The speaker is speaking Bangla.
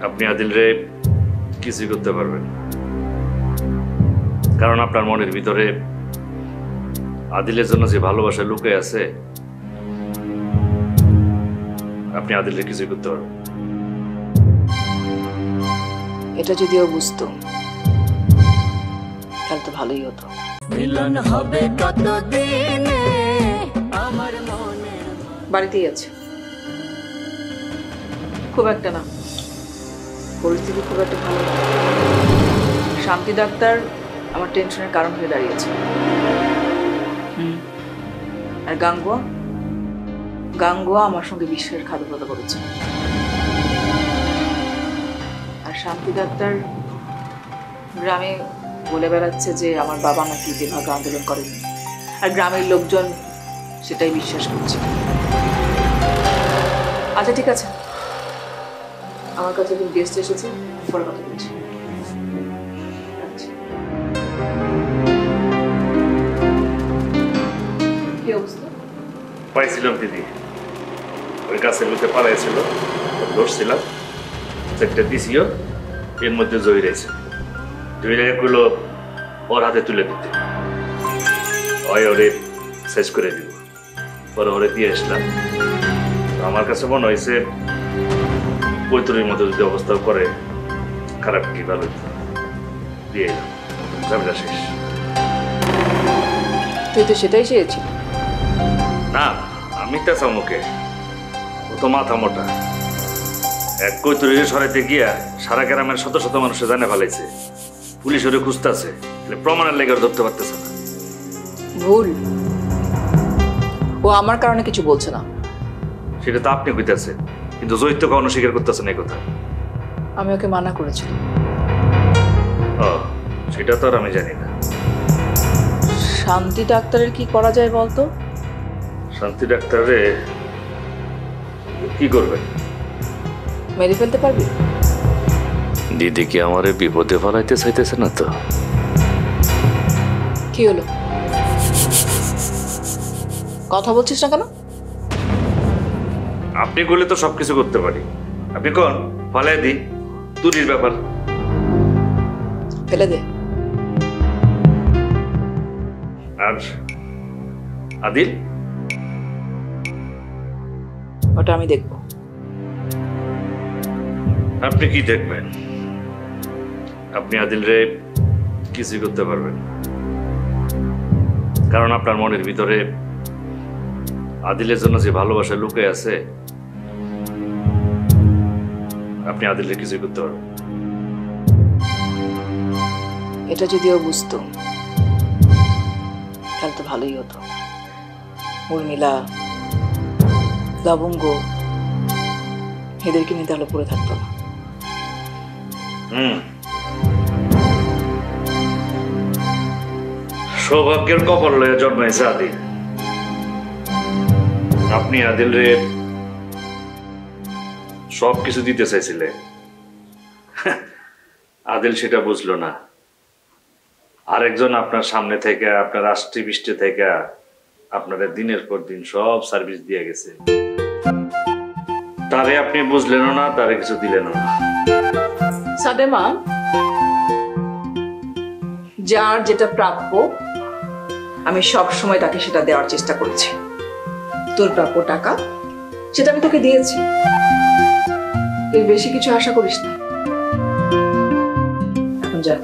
আপনি আদিল রে কিছুই করতে পারবেন, কারণ আপনার মনের ভিতরে আদিলের জন্য যে ভালোবাসা লুকিয়ে আছে, আপনি আদিল রে কিছুই করতে পারবেন। এটা যদিও বুঝতো তাহলে তো ভালোই হতো। মিলন হবে কতদিনে আমার মনে। বাড়িতেই আছে, খুব একটা না, পরিস্থিতি খুব একটা ভালো না। শান্তি ডাক্তার আমার টেনশনের কারণ হয়ে দাঁড়িয়েছে। আর গাঙ্গুয়া গাঙ্গুয়া আমার সঙ্গে বিশ্বাসঘাতকতা করেছে। আর শান্তি ডাক্তার গ্রামে বলে বেড়াচ্ছে যে আমার বাবা নাকি যেভাবে আন্দোলন করেনি, আর গ্রামের লোকজন সেটাই বিশ্বাস করছে। আচ্ছা ঠিক আছে, আমার কাছে একজন গেস্ট এসেছে, পরে কথা বলছি। কি অবস্থা? পাইছিলাম দিদি, ওই গাছের লোকে পালাইছিল, ধরছিলাম, একটা দিছিও, এর মধ্যে জয়ী রয়েছে। জয়ীরা কইলো ওর হাতে তুলে দিতে, ওই ওরে শেষ করে দিব, পরে ওরে দিয়ে আসলাম। আমার কাছে মনে হয়েছে কৈতরীর মতো যদি অবস্থা করে, খারাপ কি ভালো দিয়ে এলাম, ঝামেলা শেষ। তুই তো সেটাই চেয়েছিস। না, আমি তা চামুকে, ও তো মাথা মোটা। এক কৈতরীরে সরাইতে গিয়া সারা গ্রামের শত শত মানুষে জানে ফেলাইছে, পুলিশ ওরে খুঁজতেছে, প্রমাণের লেগে ধরতে পারতেছে না। ভুল, ও আমার কারণে কিছু বলছে না। সেটা তো আপনি কইতেছেন, কিন্তু জয়িত কখনো স্বীকার করতেছেন এই কথা। আমি ওকে মানা করেছিলাম। ও, সেটা তো আর আমি জানি না। শান্তি ডাক্তারের কি করা যায় বলতো? শান্তি ডাক্তারে কি করবেন? মেরে ফেলতে পারবি? দিদি কি আমারে বিপদে ফেলাইতে চাইতেছে না তো? কি হলো, কথা বলছিস না কেন? আপনি করলে তো সবকিছু করতে পারি, আপনি কোন ফালাই দি, তুলির ব্যাপার। ফেলে দে। আর আদিল? ওটা আমি দেখবো। আপনি কি দেখবেন? আপনি আদিল রে কিছুই করতে পারবেন, কারণ আপনার মনের ভিতরে আদিলের জন্য যে ভালোবাসা লুকিয়ে আছে, আপনি আদিল রে কিছুই করতে পারবেন। এটা যদিও বুঝতো তাহলে তো ভালোই হতো। উর্মিলা, লবঙ্গ এদেরকে নিয়ে তাহলে পড়ে থাকতো না। সৌভাগ্যের কপাল লয়ে জন্মাইছে আদিল। আপনি আদিল রে সবকিছু দিতে চাইছিলেন, আদিল সেটা বুঝলো না। আরেকজন আপনার সামনে থেকে, আপনার আষ্টে পৃষ্ঠে থেকে আপনারা দিনের পর দিন সব সার্ভিস দিয়ে গেছে, তারে আপনি বুঝলেনও না, তারে কিছু দিলেনও না। সাদেমা, যার যেটা প্রাপ্য আমি সব সময় তাকে সেটা দেওয়ার চেষ্টা করেছি। তোর প্রাপ্য টাকা, সেটা আমি তোকে দিয়েছি। তুই বেশি কিছু আশা করিস না। এখন যা।